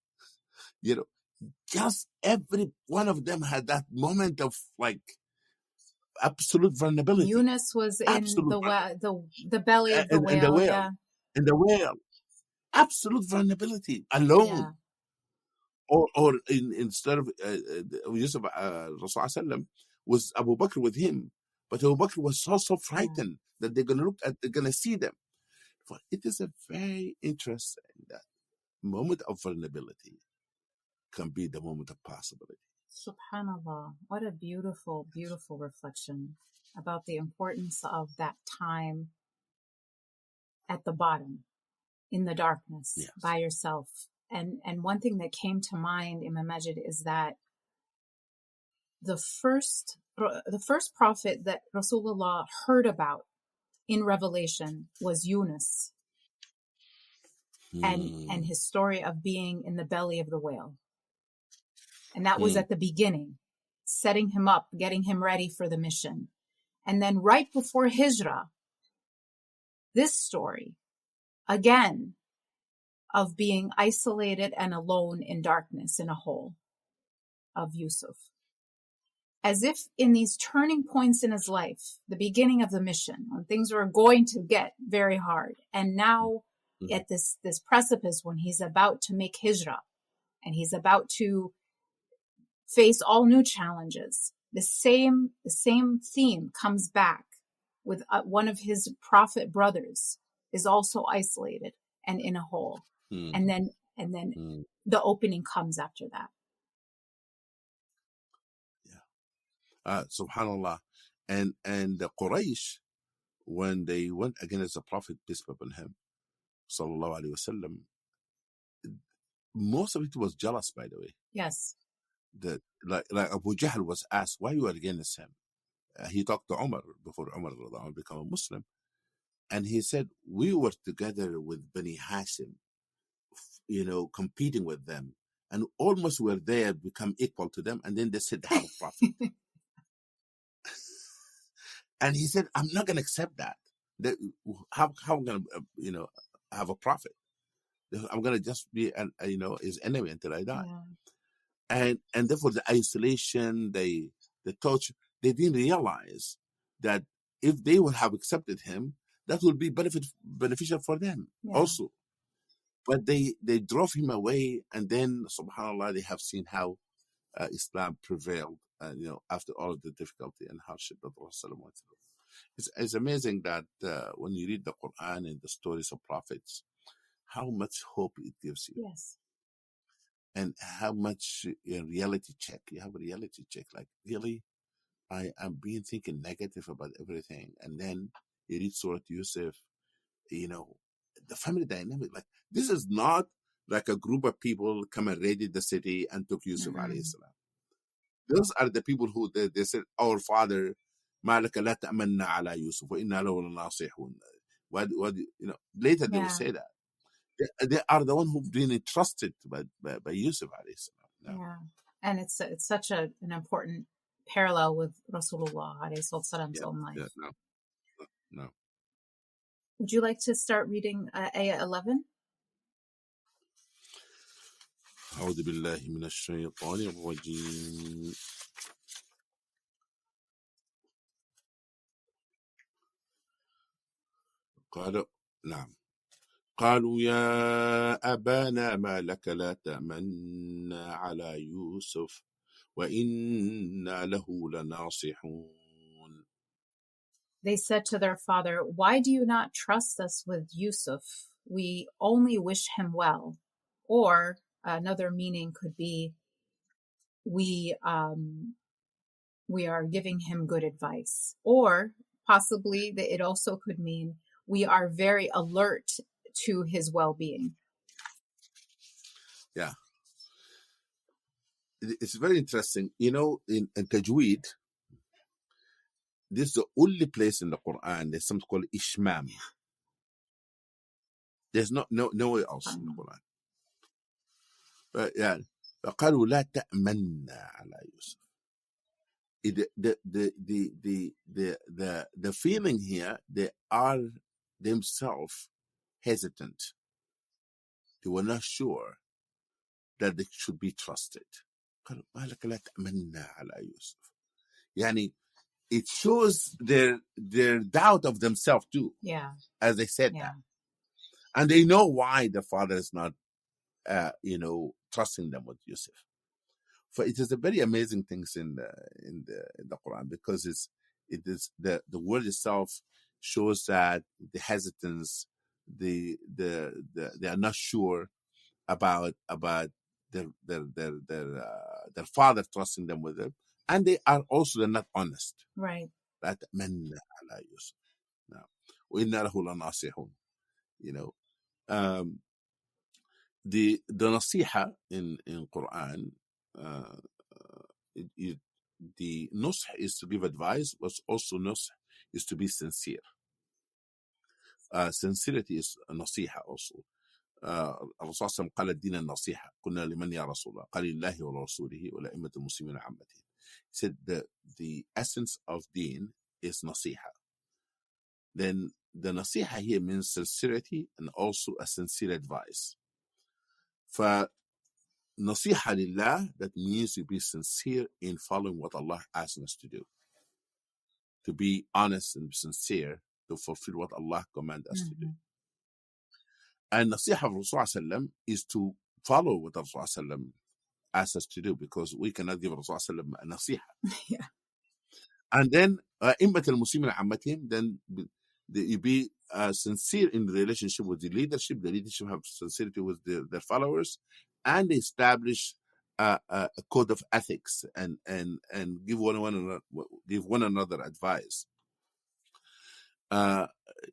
Just every one of them had that moment of like absolute vulnerability. Yunus was in the belly of the whale. In the whale. Yeah. In the whale. Absolute vulnerability. Alone. Yeah. Or instead of Yusuf, Rasulullah was Abu Bakr with him. But Abu Bakr was so frightened that they're going to see them. But it is a very interesting that moment of vulnerability can be the moment of possibility. SubhanAllah. What a beautiful, beautiful reflection about the importance of that time at the bottom, in the darkness, by yourself. And one thing that came to mind, Imam Majid, is that the first prophet that Rasulullah heard about in Revelation was Yunus, and his story of being in the belly of the whale. And that was at the beginning, setting him up, getting him ready for the mission. And then right before Hijra, this story, again, of being isolated and alone in darkness in a hole, of Yusuf. As if in these turning points in his life, the beginning of the mission, when things were going to get very hard, and now at this precipice when he's about to make Hijra and he's about to face all new challenges, the same theme comes back with one of his prophet brothers is also isolated and in a hole. And then the opening comes after that. Subhanallah. And the Quraysh, when they went against the Prophet, peace be upon him, sallallahu alaihi wasallam, most of it was jealous, by the way. Yes. That like Abu Jahl was asked, why you are against him? He talked to Umar before Umar became a Muslim. And he said, we were together with Bani Hashim, competing with them. And almost were there, become equal to them. And then they said they have a prophet. And he said, I'm not going to accept that. How am I going to, have a prophet? I'm going to just be, his enemy until I die. Yeah. And therefore the isolation, the torture, they didn't realize that if they would have accepted him, that would be beneficial for them also. But they drove him away, and then, subhanAllah, they have seen how Islam prevailed, after all of the difficulty and hardship that Rasulullah went through. It's amazing that when you read the Quran and the stories of prophets, how much hope it gives you. Yes. And how much reality check. You have a reality check. Like, really, I'm being thinking negative about everything. And then you read Surah Yusuf, the family dynamic. Like, this is not like a group of people come and raided the city and took Yusuf alayhi salam. Those are the people who they said, our father, ما لك لا تأمنا على يوسف وإنا له لناصحون. Later they will say that. They are the one who've been entrusted by Yusuf alayhi salam. Yeah. And it's such an important parallel with Rasulullah alayhi salam's own life. Yeah, no. Would you like to start reading ayah 11? أعوذ بالله من الشيطان الرجيم. قالوا يا أبانا ما لك لا تأمنا على يوسف وإنا له لناصحون. They said to their father, why do you not trust us with Yusuf? We only wish him well. Or another meaning could be, we are giving him good advice. Or possibly it also could mean we are very alert to his well-being. Yeah. It's very interesting. In Tajweed, this is the only place in the Quran there's something called Ishmam. There's nowhere else in the Quran. But yeah, فقالوا لا تأمنا على يوسف. The feeling here, they are themselves hesitant. They were not sure that they should be trusted. قالوا ما لك لا تأمنا على يوسف. يعني it shows their doubt of themselves too. Yeah. As they said that. And they know why the father is not trusting them with Yusuf. For it is a very amazing things in the Quran, because it is the word itself shows that the hesitance, they are not sure about their father trusting them with it, and they're not honest. Right. لا تأمنا على يوسف. Now, وإنا له لناصحون. The nasiha in Quran, the nusх is to give advice, but also nusх is to be sincere. Sincerity is nasiha also. الرسول صلى الله عليه وسلم قال الدين النصيحة. قلنا لمن يا رسول الله؟ قال لله ولرسوله ولأئمة المسلمين عامته. He said the essence of deen is nasiha. Then the nasiha here means sincerity and also a sincere advice. For nasiha lillah, that means to be sincere in following what Allah asks us to do. To be honest and sincere to fulfill what Allah commands us to do. And nasiha of Rasul sallam is to follow what Rasul sallam asks us to do, because we cannot give Rasul sallam a nasiha. Yeah. And then immat al-muslimin ammatihim, then you be sincere in the relationship with the leadership. The leadership have sincerity with their followers, and establish a code of ethics, and give one another advice.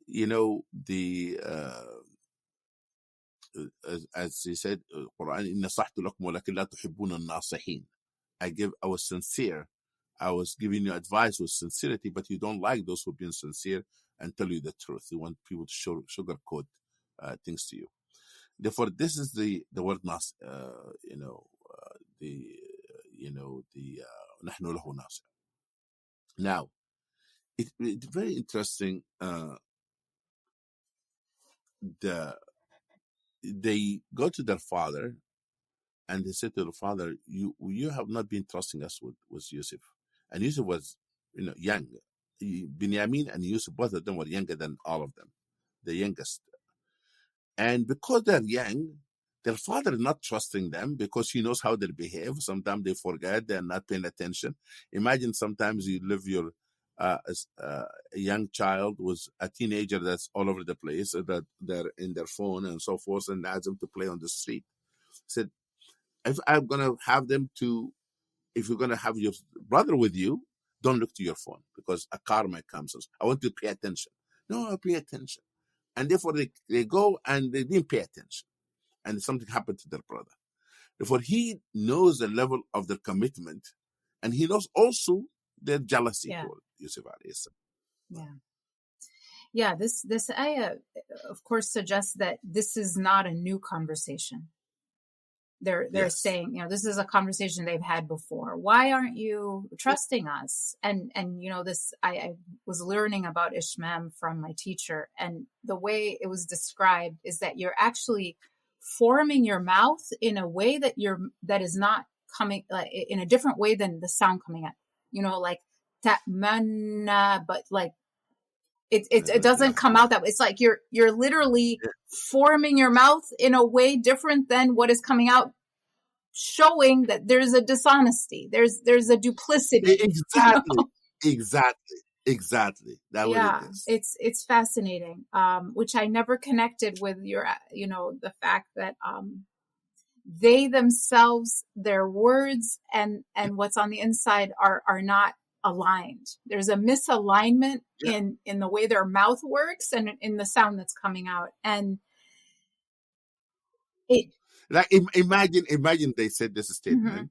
You know, the as he said, Quran, إن نصحت لكم ولكن لا تحبون الناصحين. I was sincere. I was giving you advice with sincerity, but you don't like those who are being sincere and tell you the truth. You want people to sugarcoat things to you. Therefore, this is the word nas. نحن له ناصح. Now, it's very interesting. They go to their father, and they said to the father, "You have not been trusting us with Yusuf." And Yusuf was, young. Binyamin and Yusuf, both of them were younger than all of them, the youngest. And because they're young, their father is not trusting them, because he knows how they behave. Sometimes they forget, they're not paying attention. Imagine sometimes you live your a young child with a teenager that's all over the place, that they're in their phone and so forth, and ask them to play on the street. Said, if I'm going to have them to, if you're going to have your brother with you, don't look to your phone, because a car might come. So I want you to pay attention. No, I pay attention. And therefore they go and they didn't pay attention. And something happened to their brother. Therefore, he knows the level of their commitment, and he knows also their jealousy toward Yusuf alayhi salam. Yeah. This ayah, of course, suggests that this is not a new conversation. They're saying, this is a conversation they've had before. Why aren't you trusting us? And this, I was learning about Ishmam from my teacher, and the way it was described is that you're actually forming your mouth in a way that is not coming, in a different way than the sound coming out. Like ta'manna, but like it doesn't come out that way. It's like you're literally forming your mouth in a way different than what is coming out, showing that there's a dishonesty, there's a duplicity. Exactly. That what it is. It's fascinating, which I never connected with your, the fact that they themselves, their words and what's on the inside are not aligned. There's a misalignment in the way their mouth works and in the sound that's coming out. And like imagine they said this statement,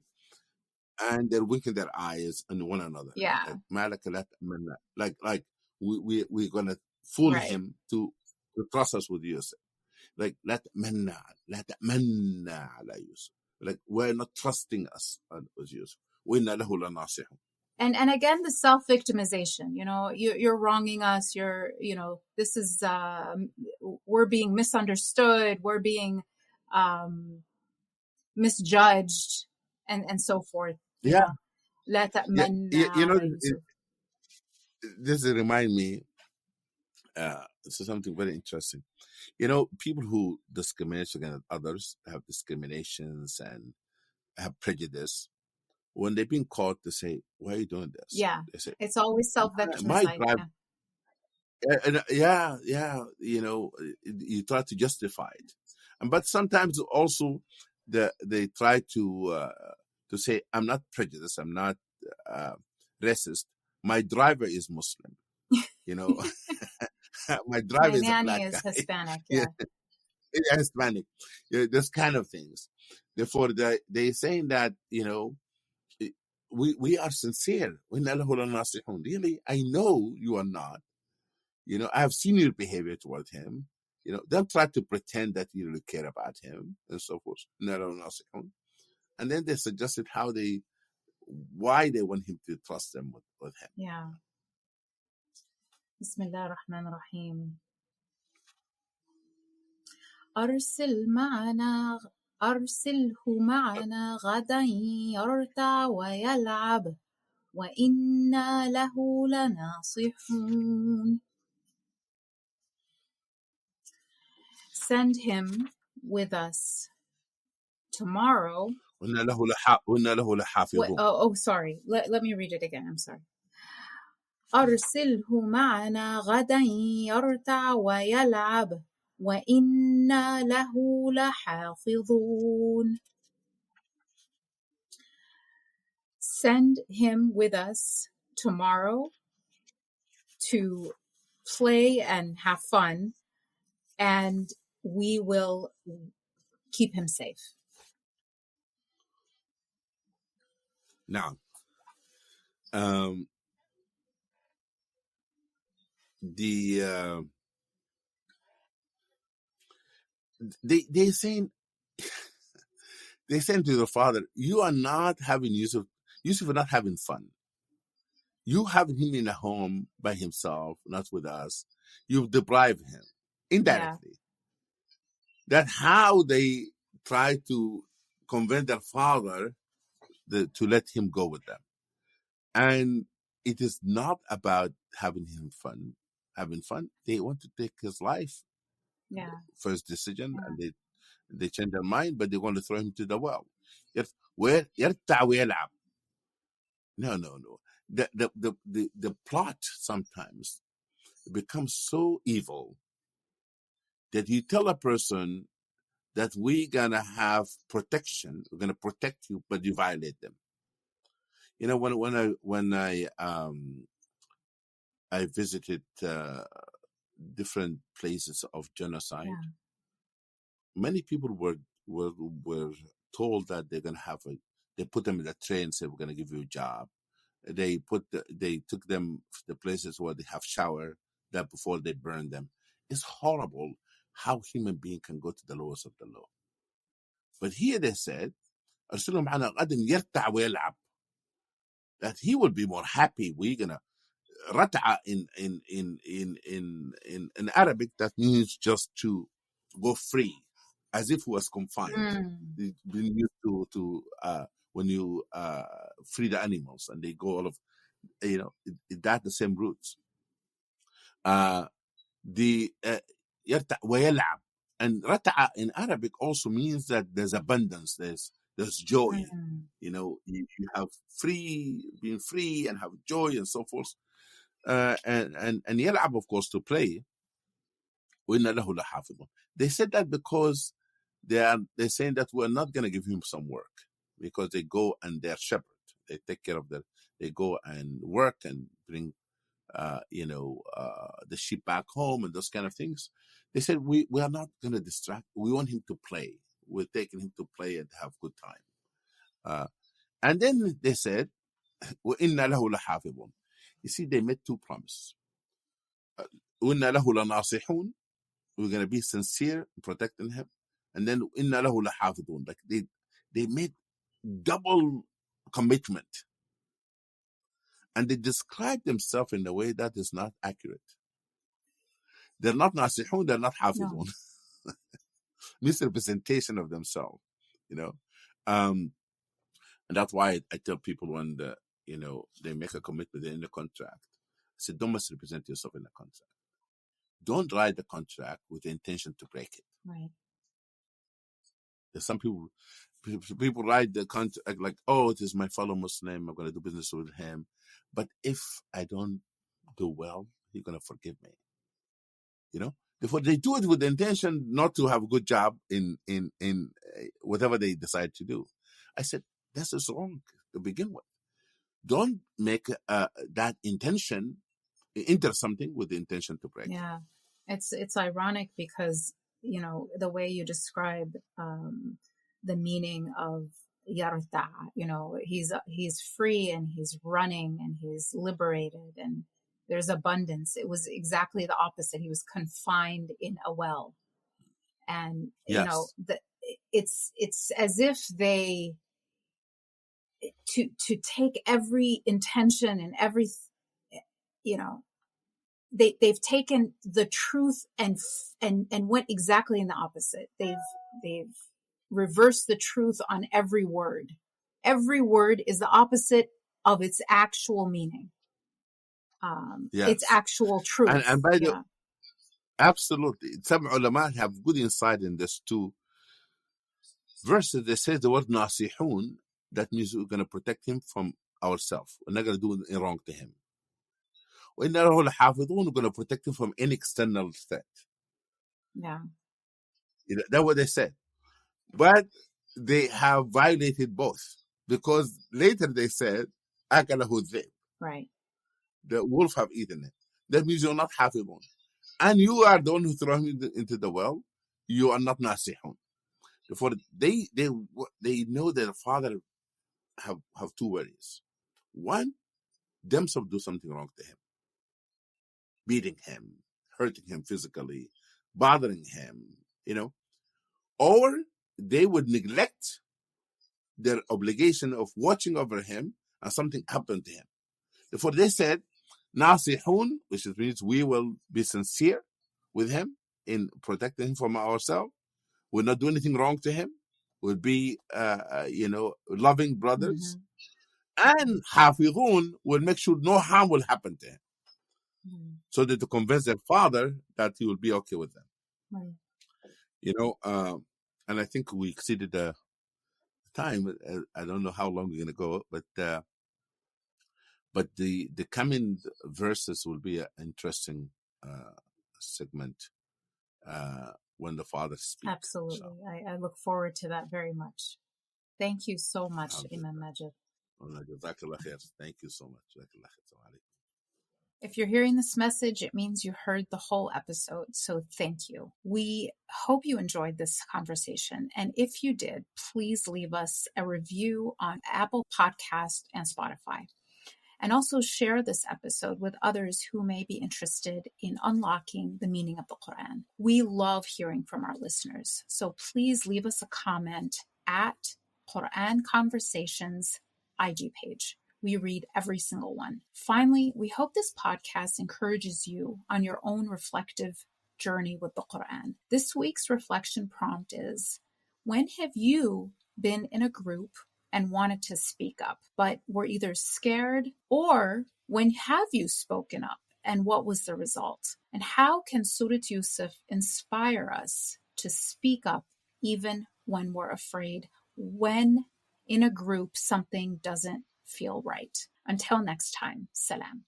and they're winking their eyes on one another. Like we're gonna fool him to trust us with Yusuf. Like لا تأمنا على يوسف. Like we're not trusting us with Yusuf. وإنا له لناصحون. And again, the self-victimization, you're wronging us. This is, we're being misunderstood. We're being misjudged and so forth. لا تأمنا. This remind me, this is something very interesting. People who discriminate against others, have discriminations and have prejudice. When they've been caught, they say, "Why are you doing this?" Yeah, they say, it's always self-victimizing. You try to justify it, but sometimes also they try to say, "I'm not prejudiced. I'm not racist. My driver is Muslim." My driver is a black guy. Hispanic. Hispanic. Those kind of things. Therefore, they're saying that we are sincere. Really, I know you are not. I have seen your behavior toward him. Don't try to pretend that you really care about him and so forth. And then they suggested why they want him to trust them with him. Yeah. Bismillah ar-Rahman ar-Rahim. أرسله معنا غدا يرتع ويلعب وإنا له لناصحون. send him with us tomorrow. وإن له لحافظون. Sorry. Let me read it again. I'm sorry. أرسله معنا غدا يرتع ويلعب وإنا له لحافظون. Send him with us tomorrow to play and have fun, and we will keep him safe. نعم. They saying they saying to the father, you are not having Yusuf is not having fun. You having him in a home by himself, not with us. You've deprived him indirectly. Yeah. That's how they try to convince their father to let him go with them. And it is not about having him having fun. They want to take his life. Yeah. First decision, and they change their mind, but they want to throw him to the well. يرتع ويلعب. No. The plot sometimes becomes so evil that you tell a person that we're gonna have protection, we're gonna protect you, but you violate them. You know, when I visited different places of genocide, many people were told that they're gonna have they put them in the train and said, we're gonna give you a job. They took them to the places where they have shower that before they burn them. It's horrible how human being can go to the lowest of the low. But here they said, أرسلهم معنا غدا يرتع ويلعب. That he will be more happy. We're gonna rata'a in Arabic, that means just to go free, as if he was confined. He's been used to when you free the animals and they go all of, that the same roots. The يرتع ويلعب, and rata'a in Arabic also means that there's abundance, there's joy. You have being free and have joy and so forth. And يلعب, of course, to play. وإن له لحافظ. They said that because they're saying that we're not going to give him some work, because they go and they're shepherd. They take care of they go and work and bring the sheep back home and those kind of things. They said we are not going to distract. We want him to play. We're taking him to play and have good time. And then they said, وَإِنَّ لَهُ لَحَافِظٌ. You see, they made two promises. وَإِنَّ لَهُ لَنَاصِحُونَ. We're going to be sincere in protecting him. And then إِنَّ لَهُ لَحَافِظٌ. Like they made double commitment. And they describe themselves in a way that is not accurate. They're not nasihun, they're not hafidun. No. Misrepresentation of themselves, and that's why I tell people when they make a commitment in the contract, I said, don't misrepresent yourself in the contract. Don't write the contract with the intention to break it. Right. There's some people write the contract like, oh, it is my fellow Muslim, I'm going to do business with him. But if I don't do well, he's going to forgive me. Before they do it with the intention not to have a good job in whatever they decide to do. I said, this is wrong to begin with. Don't make that intention enter something with the intention to break. Yeah, it's ironic because the way you describe the meaning of yarta, he's free and he's running and he's liberated and there's abundance. It was exactly the opposite. He was confined in a well. And, yes. It's as if they, to take every intention and every, they've taken the truth and went exactly in the opposite. They've reversed the truth on every word. Every word is the opposite of its actual meaning. Yes. Its actual truth. And by the Absolutely. Some ulama have good insight in this too. Verses, they say the word nasihun, that means we're going to protect him from ourselves. We're not going to do anything wrong to him. We're going to protect him from any external threat. Yeah. That's what they said. But they have violated both, because later they said, akalahu dhib. Right. The wolf have eaten it. That means you're not hafidun. And you are the one who threw him into the well. You are not nasihun. Therefore, they know that the father have two worries. One, themselves do something wrong to him, beating him, hurting him physically, bothering him, or they would neglect their obligation of watching over him and something happened to him. Therefore, they said, nasihun, which means we will be sincere with him in protecting him from ourselves. We'll not do anything wrong to him. We'll be, loving brothers. And hafidun will make sure no harm will happen to him. So that to convince their father that he will be okay with them. Right. And I think we exceeded the time. I don't know how long we're going to go, but the coming verses will be an interesting segment when the father speaks. Absolutely. So. I look forward to that very much. Thank you so much, Imam Majid. Thank you so much. If you're hearing this message, it means you heard the whole episode, so thank you. We hope you enjoyed this conversation, and if you did, please leave us a review on Apple Podcast and Spotify. And also share this episode with others who may be interested in unlocking the meaning of the Quran. We love hearing from our listeners, so please leave us a comment at Quran Conversations IG page. We read every single one. Finally, we hope this podcast encourages you on your own reflective journey with the Quran. This week's reflection prompt is, when have you been in a group and wanted to speak up, but were either scared, or when have you spoken up and what was the result? And how can Surat Yusuf inspire us to speak up even when we're afraid, when in a group something doesn't feel right? Until next time, salam.